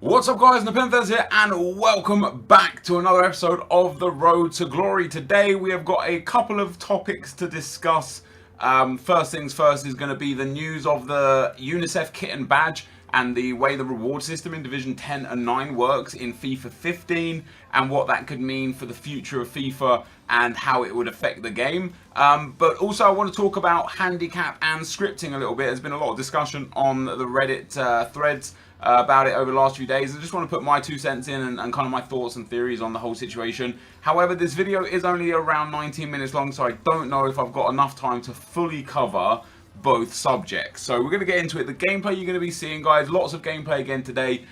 What's up guys, NepentheZ here and welcome back to another episode of The Road to Glory. Today we have got a couple of topics to discuss. First things first is going to be the news of the UNICEF kit and badge and the way the reward system in Division 10 and 9 works in FIFA 15 and what that could mean for the future of FIFA and how it would affect the game. But also I want to talk about handicap and scripting a little bit. There's been a lot of discussion on the Reddit threads about it over the last few days. I just want to put my 2 cents in and kind of my thoughts and theories on the whole situation. However, this video is only around 19 minutes long, so I don't know if I've got enough time to fully cover both subjects. So we're going to get into it. The gameplay you're going to be seeing, guys, lots of gameplay again today,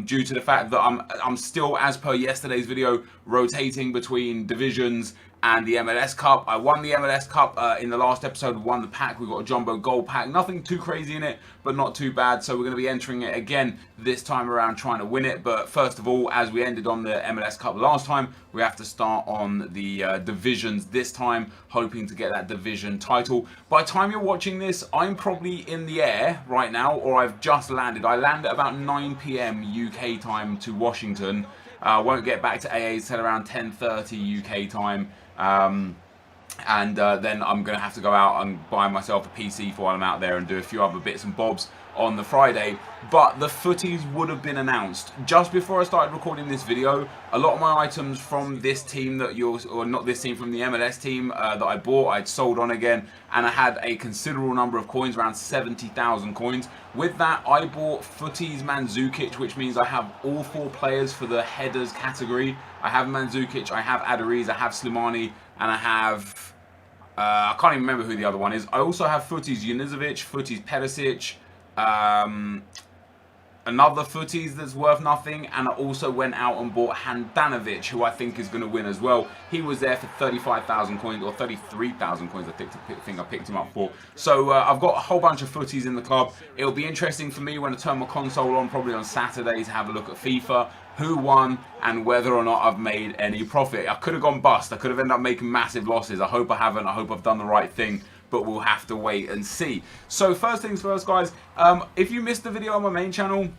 due to the fact that I'm still, as per yesterday's video, rotating between divisions and the MLS Cup. I won the MLS Cup in the last episode, won the pack. We got a jumbo gold pack. Nothing too crazy in it, but not too bad. So we're going to be entering it again this time around, trying to win it. But first of all, as we ended on the MLS Cup last time, we have to start on the divisions this time, hoping to get that division title. By the time you're watching this, I'm probably in the air right now, or I've just landed. I land at about 9 PM UK time to Washington. Won't get back to AA's till around 10:30 UK time. And then I'm going to have to go out and buy myself a PC for while I'm out there and do a few other bits and bobs on the Friday. But the Futties would have been announced just before I started recording this video. A lot of my items from this team that or not this team, from the MLS team that I bought, I'd sold on again, and I had a considerable number of coins, around 70,000 coins. With that, I bought Futties Mandzukic, which means I have all 4 players for the headers category. I have Mandzukic, I have Aduriz, I have Slimani, and I have I can't even remember who the other one is. I also have Futties Junizovic, Futties Perisic, another Futties that's worth nothing, and I also went out and bought Handanovic, who I think is going to win as well. He was there for 35,000 coins, or 33,000 coins I think I picked him up for. So I've got a whole bunch of Futties in the club. It'll be interesting for me when I turn my console on, probably on Saturday, to have a look at FIFA, who won, and whether or not I've made any profit. I could have gone bust. I could have ended up making massive losses. I hope I haven't. I hope I've done the right thing, but we'll have to wait and see. So first things first, guys, if you missed the video on my main channel,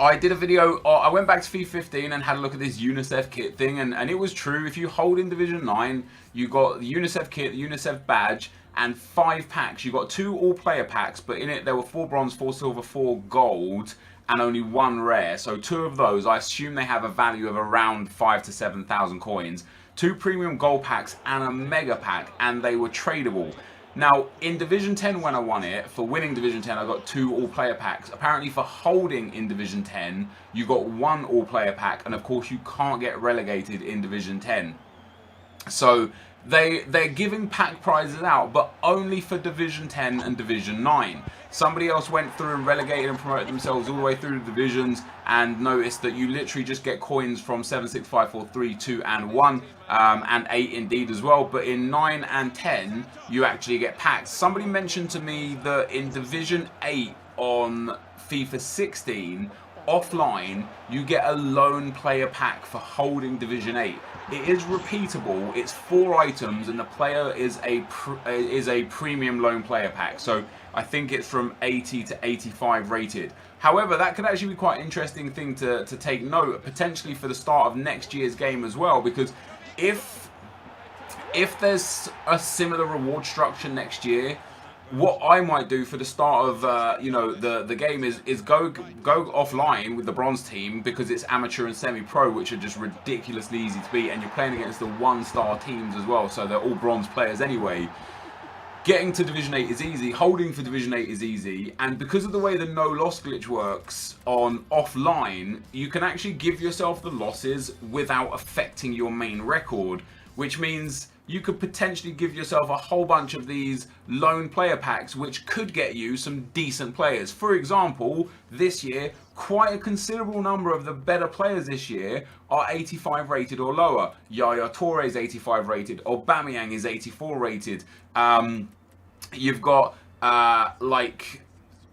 I did a video, I went back to FIFA 15 and had a look at this UNICEF kit thing, and it was true. If you hold in Division 9, you got the UNICEF kit, the UNICEF badge, and 5 packs. You got 2 all-player packs, but in it there were 4 bronze, 4 silver, 4 gold, and only 1 rare. So 2 of those, I assume they have a value of around 5,000 to 7,000 coins. 2 premium gold packs and a mega pack, and they were tradable. Now, in Division 10 when I won it, for winning Division 10, I got 2 all-player packs. Apparently for holding in Division 10, you got 1 all-player pack, and of course you can't get relegated in Division 10. So they're giving pack prizes out, but only for Division 10 and Division 9. Somebody else went through and relegated and promoted themselves all the way through the divisions and noticed that you literally just get coins from 7, 6, 5, 4, 3, 2, and 1, and 8 indeed as well. But in 9 and 10, you actually get packs. Somebody mentioned to me that in Division 8 on FIFA 16, offline, you get a lone player pack for holding Division 8. It is repeatable. It's 4 items, and the player is a premium lone player pack. So I think it's from 80 to 85 rated. However, that could actually be quite an interesting thing to take note, potentially for the start of next year's game as well, because if there's a similar reward structure next year, what I might do for the start of you know, the game is go offline with the bronze team, because it's amateur and semi-pro, which are just ridiculously easy to beat, and you're playing against the 1-star teams as well, so they're all bronze players anyway. Getting to Division 8 is easy, holding for Division 8 is easy, and because of the way the no loss glitch works on offline, you can actually give yourself the losses without affecting your main record, which means you could potentially give yourself a whole bunch of these lone player packs, which could get you some decent players. For example, this year, quite a considerable number of the better players this year are 85 rated or lower. Yaya Toure is 85 rated, Aubameyang is 84 rated. You've got like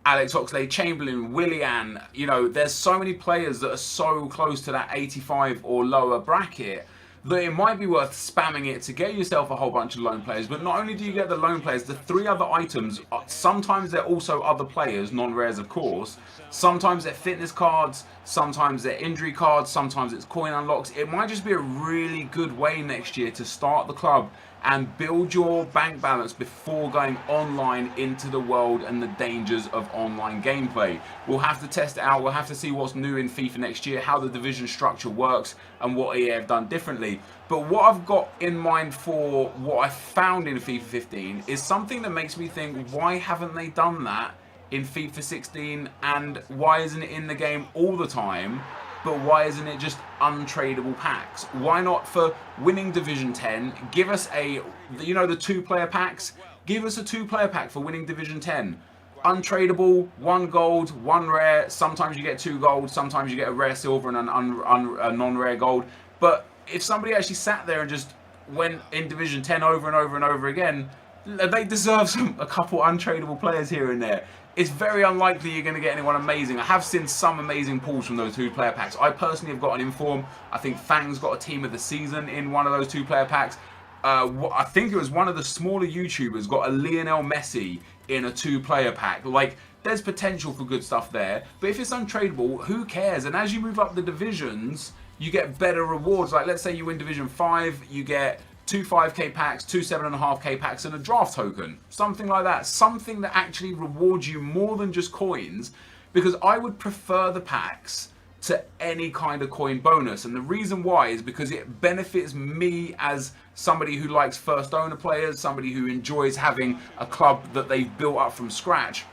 Alex Oxlade-Chamberlain, Willian, you know, there's so many players that are so close to that 85 or lower bracket that it might be worth spamming it to get yourself a whole bunch of loan players. But not only do you get the loan players, the 3 other items, sometimes they're also other players, non-rares of course. Sometimes they're fitness cards, sometimes they're injury cards, sometimes it's coin unlocks. It might just be a really good way next year to start the club and build your bank balance before going online into the world and the dangers of online gameplay. We'll have to test it out. We'll have to see what's new in FIFA next year, how the division structure works, and what EA have done differently. But what I've got in mind for what I found in FIFA 15 is something that makes me think, why haven't they done that in FIFA 16, and why isn't it in the game all the time? But why isn't it just untradeable packs? Why not, for winning Division 10, give us a, you know, the 2-player packs? Give us a 2-player pack for winning Division 10. Untradeable, 1 gold, 1 rare. Sometimes you get 2 gold, sometimes you get a rare silver and a non-rare gold. But if somebody actually sat there and just went in Division 10 over and over and over again, they deserve a couple untradeable players here and there. It's very unlikely you're going to get anyone amazing. I have seen some amazing pulls from those 2-player packs. I personally have got an Inform. I think Fang's got a team of the season in one of those 2-player packs. I think it was one of the smaller YouTubers got a Lionel Messi in a 2-player pack. Like, there's potential for good stuff there. But if it's untradeable, who cares? And as you move up the divisions, you get better rewards. Like, let's say you win Division 5, you get 2 5k packs, 2 7.5k packs, and a draft token. Something like that. Something that actually rewards you more than just coins. Because I would prefer the packs to any kind of coin bonus. And the reason why is because it benefits me as somebody who likes first owner players, somebody who enjoys having a club that they've built up from scratch.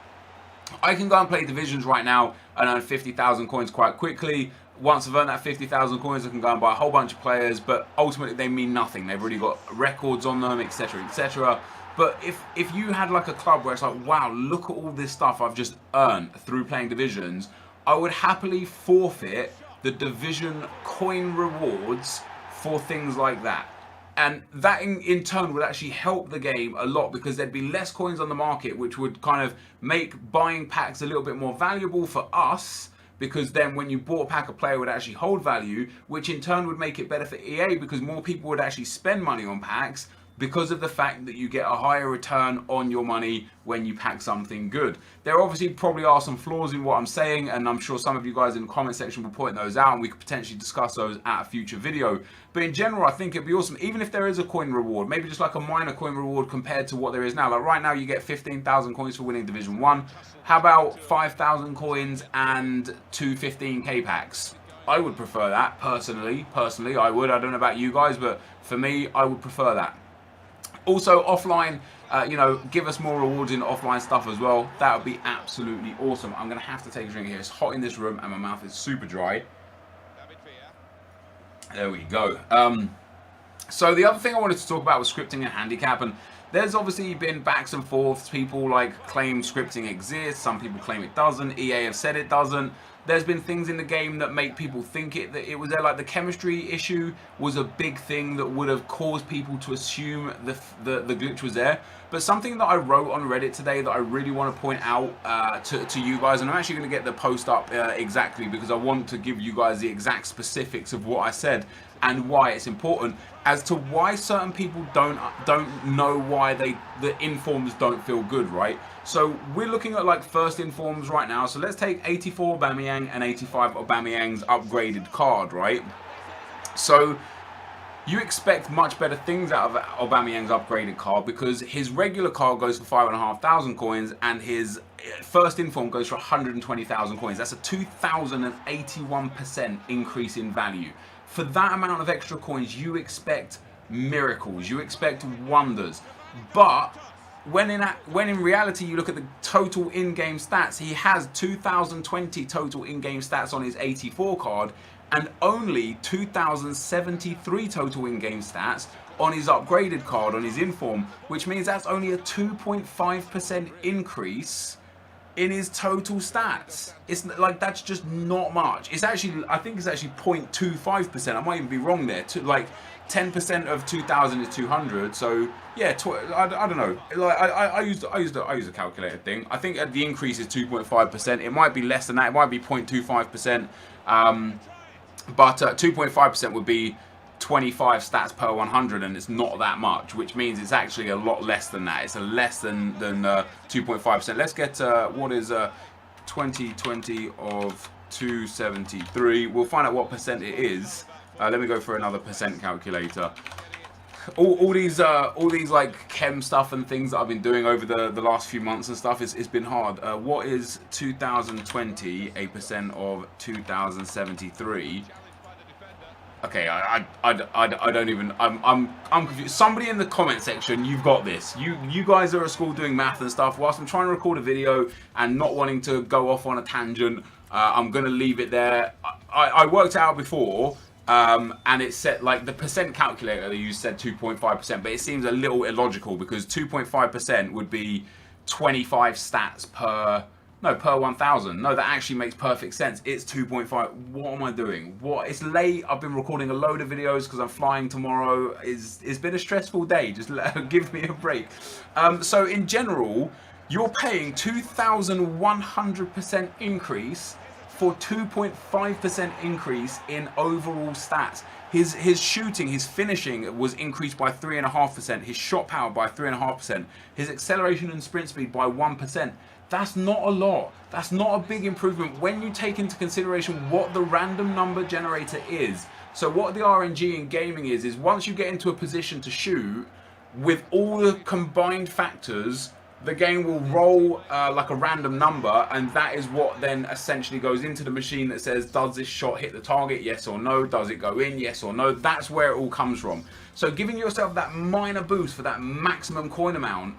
I can go and play divisions right now and earn 50,000 coins quite quickly. Once I've earned that 50,000 coins, I can go and buy a whole bunch of players, but ultimately they mean nothing. They've already got records on them, etc., etc. But if you had like a club where it's like, wow, look at all this stuff I've just earned through playing divisions, I would happily forfeit the division coin rewards for things like that. And that in turn would actually help the game a lot, because there'd be less coins on the market, which would kind of make buying packs a little bit more valuable for us. Because then when you bought a pack, a player would actually hold value, which in turn would make it better for EA, because more people would actually spend money on packs because of the fact that you get a higher return on your money when you pack something good. There obviously probably are some flaws in what I'm saying, and I'm sure some of you guys in the comment section will point those out, and we could potentially discuss those at a future video. But in general, I think it'd be awesome, even if there is a coin reward, maybe just like a minor coin reward compared to what there is now. Like right now, you get 15,000 coins for winning Division 1. How about 5,000 coins and 2 15k packs? I would prefer that, personally. I would. I don't know about you guys, but for me, I would prefer that. Also, offline, you know, give us more rewards in offline stuff as well. That would be absolutely awesome. I'm going to have to take a drink here. It's hot in this room and my mouth is super dry. There we go. So the other thing I wanted to talk about was scripting and handicap. And there's obviously been backs and forths. People like claim scripting exists. Some people claim it doesn't. EA have said it doesn't. There's been things in the game that make people think that it was there. Like the chemistry issue was a big thing that would have caused people to assume the glitch was there. But something that I wrote on Reddit today that I really want to point out to you guys, and I'm actually going to get the post up exactly, because I want to give you guys the exact specifics of what I said and why it's important, as to why certain people don't know why the informs don't feel good, right? So we're looking at like first informs right now. So let's take 84 Aubameyang and 85 Aubameyang's upgraded card, right? So you expect much better things out of Aubameyang's upgraded card, because his regular card goes for 5,500 coins and his first inform goes for 120,000 coins. That's a 2,081% increase in value. For that amount of extra coins, you expect miracles, you expect wonders. But when in reality you look at the total in-game stats, he has 2,020 total in-game stats on his 84 card and only 2,073 total in-game stats on his upgraded card, on his inform, which means that's only a 2.5% increase in his total stats. It's like, that's just not much. It's actually, I think it's actually 0.25%. I might even be wrong there. Like 10% of 2,000 is 200. So yeah, I don't know. Like I used a calculator thing. I think the increase is 2.5%. It might be less than that. It might be 0.25%. But 2.5% would be 25 stats per 100, and it's not that much, which means it's actually a lot less than that. It's a less than 2.5%. Let's get what is 2020 of 273. We'll find out what percent it is. Let me go for another percent calculator. All these like chem stuff and things that I've been doing over the last few months and stuff, it's been hard. What is 2020 a percent of 2073? Okay, I don't even, I'm confused. Somebody in the comment section, you've got this. You guys are at school doing math and stuff. Whilst I'm trying to record a video and not wanting to go off on a tangent, I'm gonna leave it there. I worked out before. And it said, like, the percent calculator that you said 2.5%, but it seems a little illogical because 2.5% would be 25 stats per 1,000. No, that actually makes perfect sense. It's 2.5. What am I doing? What? It's late. I've been recording a load of videos because I'm flying tomorrow. It's been a stressful day. Just give me a break. So in general, you're paying 2,100% increase for 2.5% increase in overall stats. His shooting, his finishing was increased by 3.5%. His shot power by 3.5%. His acceleration and sprint speed by 1%. That's not a lot. That's not a big improvement when you take into consideration what the random number generator is. So what the RNG in gaming is once you get into a position to shoot, with all the combined factors, the game will roll like a random number, and that is what then essentially goes into the machine that says, does this shot hit the target, yes or no? Does it go in, yes or no? That's where it all comes from. So giving yourself that minor boost for that maximum coin amount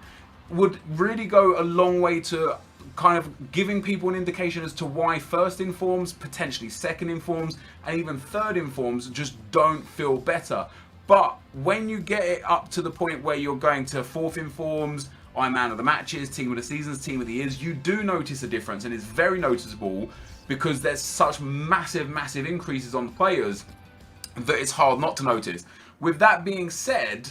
would really go a long way to kind of giving people an indication as to why first informs, potentially second informs, and even third informs just don't feel better. But when you get it up to the point where you're going to fourth informs, I'm man of the matches, team of the seasons, team of the years, you do notice a difference, and it's very noticeable because there's such massive increases on the players that it's hard not to notice. With that being said,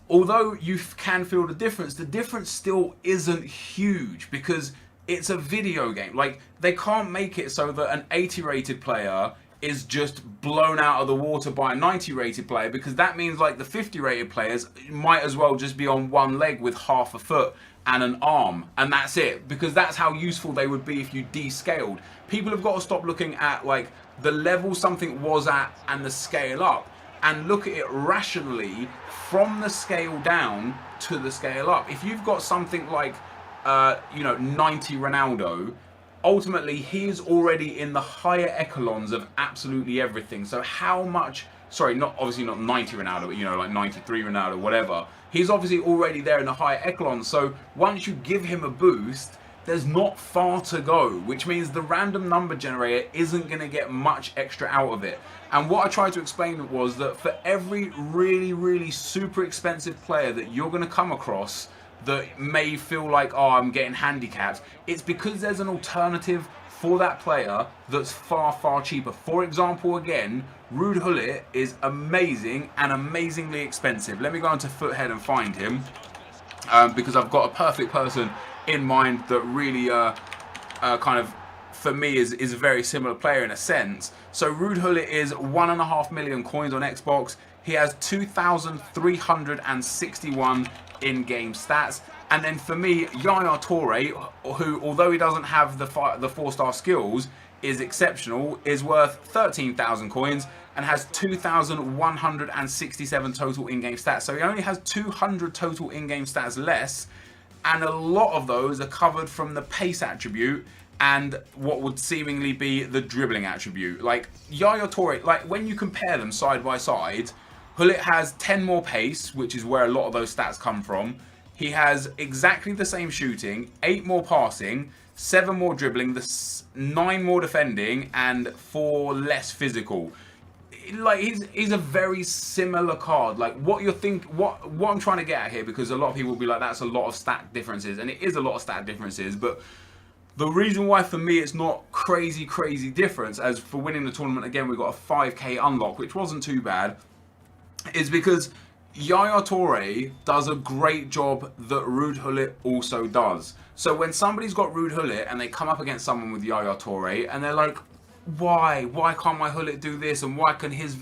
although you can feel the difference still isn't huge because it's a video game. Like, they can't make it so that an 80 rated player is just blown out of the water by a 90 rated player, because that means like the 50 rated players might as well just be on one leg with half a foot and an arm, and that's it, because that's how useful they would be if you descaled. People have got to stop looking at like the level something was at and the scale up, and look at it rationally from the scale down to the scale up. If you've got something like 90 Ronaldo, ultimately he is already in the higher echelons of absolutely everything. So how much, sorry, obviously not 90 Ronaldo, but like 93 Ronaldo, whatever, he's obviously already there in the higher echelons. So once you give him a boost, there's not far to go, which means the random number generator isn't going to get much extra out of it. And what I tried to explain was that for every really super expensive player that you're going to come across that may feel like, oh, I'm getting handicapped, it's because there's an alternative for that player that's far cheaper. For example, again, Ruud Gullit is amazing and amazingly expensive. Let me go onto Foothead and find him, because I've got a perfect person in mind that really kind of, for me, is a very similar player in a sense. So Ruud Gullit is 1.5 million coins on Xbox. He has 2,361 in-game stats. And then for me, Yaya Toure, who, although he doesn't have the 4-star skills, is exceptional, is worth 13,000 coins and has 2,167 total in-game stats. So he only has 200 total in-game stats less, and a lot of those are covered from the pace attribute and what would seemingly be the dribbling attribute. Like Yaya Toure, like when you compare them side by side, Gullit has 10 more pace, which is where a lot of those stats come from. He has exactly the same shooting, 8 more passing, 7 more dribbling, 9 more defending, and 4 less physical. Like he's a very similar card. Like what I'm trying to get at here, because a lot of people will be like, that's a lot of stat differences, and it is a lot of stat differences, but the reason why for me it's not crazy difference, as for winning the tournament again we got a 5k unlock, which wasn't too bad, is because Yaya Toure does a great job that Ruud Gullit also does. So when somebody's got Ruud Gullit and they come up against someone with Yaya Toure and they're like, why can't my Hullet do this and why can his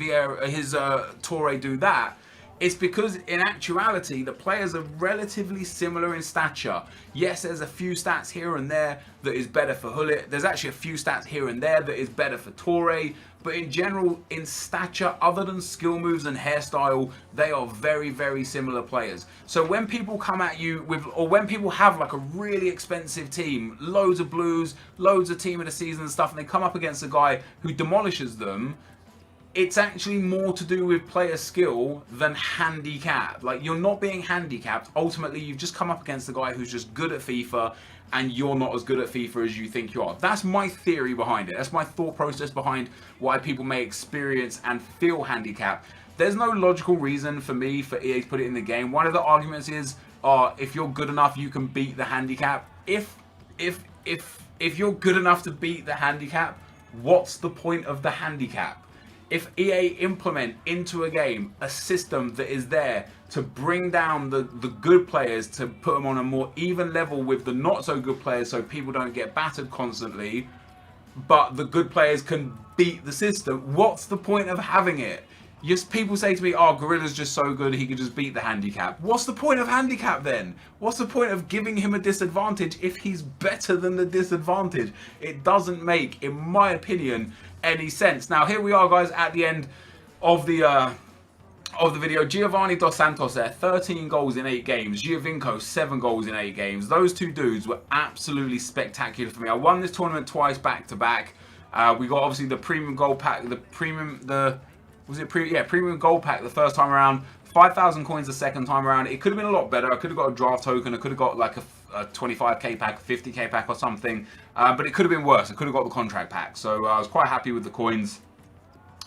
Torre do that? It's because in actuality the players are relatively similar in stature. Yes, there's a few stats here and there that is better for Hullet. There's actually a few stats here and there that is better for Torre. But in general, in stature, other than skill moves and hairstyle, they are very, very similar players. So when people come at you with, or when people have like a really expensive team, loads of blues, loads of team of the season and stuff, and they come up against a guy who demolishes them, it's actually more to do with player skill than handicap. Like, you're not being handicapped. Ultimately, you've just come up against a guy who's just good at FIFA and you're not as good at FIFA as you think you are. That's my theory behind it. That's my thought process behind why people may experience and feel handicapped. There's no logical reason for me, for EA to put it in the game. One of the arguments is, if you're good enough, you can beat the handicap. If you're good enough to beat the handicap, what's the point of the handicap? If EA implement into a game a system that is there to bring down the good players, to put them on a more even level with the not so good players so people don't get battered constantly, but the good players can beat the system, what's the point of having it? People say to me, oh, Gorilla's just so good, he can just beat the handicap. What's the point of handicap then? What's the point of giving him a disadvantage if he's better than the disadvantage? It doesn't make, in my opinion, any sense. Now, here we are, guys, at the end of the video. Giovanni Dos Santos there, 13 goals in 8 games. Giovinco, 7 goals in 8 games. Those two dudes were absolutely spectacular for me. I won this tournament twice back to back. We got obviously the premium gold pack, premium gold pack the first time around, 5,000 coins the second time around. It could have been a lot better. I could have got a draft token. I could have got like a 25k pack, 50k pack or something. But it could have been worse. I could have got the contract pack. So I was quite happy with the coins.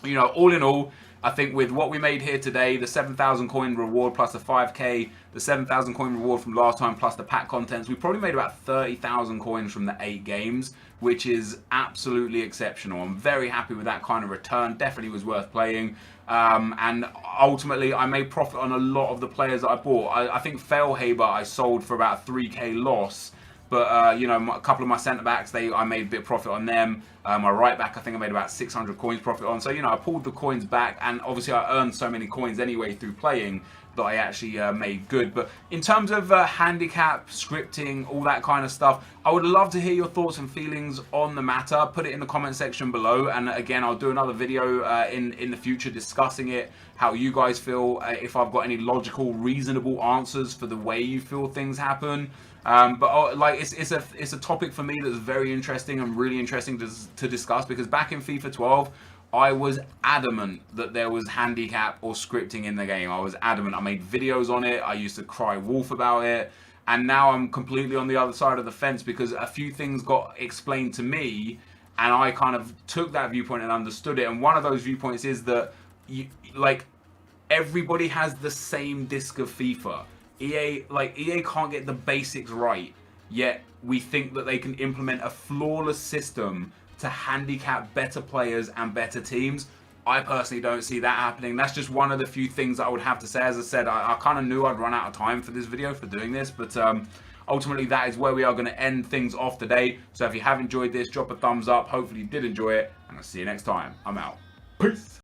You know, all in all, I think with what we made here today, the 7,000 coin reward plus the 5k, the 7,000 coin reward from last time plus the pack contents, we probably made about 30,000 coins from the 8 games, which is absolutely exceptional. I'm very happy with that kind of return. Definitely was worth playing. And ultimately, I made profit on a lot of the players that I bought. I think Feilhaber I sold for about 3k loss. But, you know, a couple of my centre-backs, I made a bit of profit on them. My right-back, I think I made about 600 coins profit on. So, you know, I pulled the coins back. And obviously, I earned so many coins anyway through playing that I actually made good. But in terms of handicap, scripting, all that kind of stuff, I would love to hear your thoughts and feelings on the matter. Put it in the comment section below. And again, I'll do another video in the future discussing it, how you guys feel, if I've got any logical, reasonable answers for the way you feel things happen. But like it's a topic for me that's very interesting and really interesting to discuss, because back in FIFA 12 I was adamant that there was handicap or scripting in the game. I was adamant. I made videos on it. I used to cry wolf about it. And now I'm completely on the other side of the fence because a few things got explained to me and I kind of took that viewpoint and understood it. And one of those viewpoints is that everybody has the same disc of FIFA. EA can't get the basics right, yet we think that they can implement a flawless system to handicap better players and better teams. I personally don't see that happening. That's just one of the few things that I would have to say. As I said, I kind of knew I'd run out of time for this video for doing this, but ultimately that is where we are going to end things off today. So if you have enjoyed this, drop a thumbs up. Hopefully you did enjoy it, and I'll see you next time. I'm out. Peace.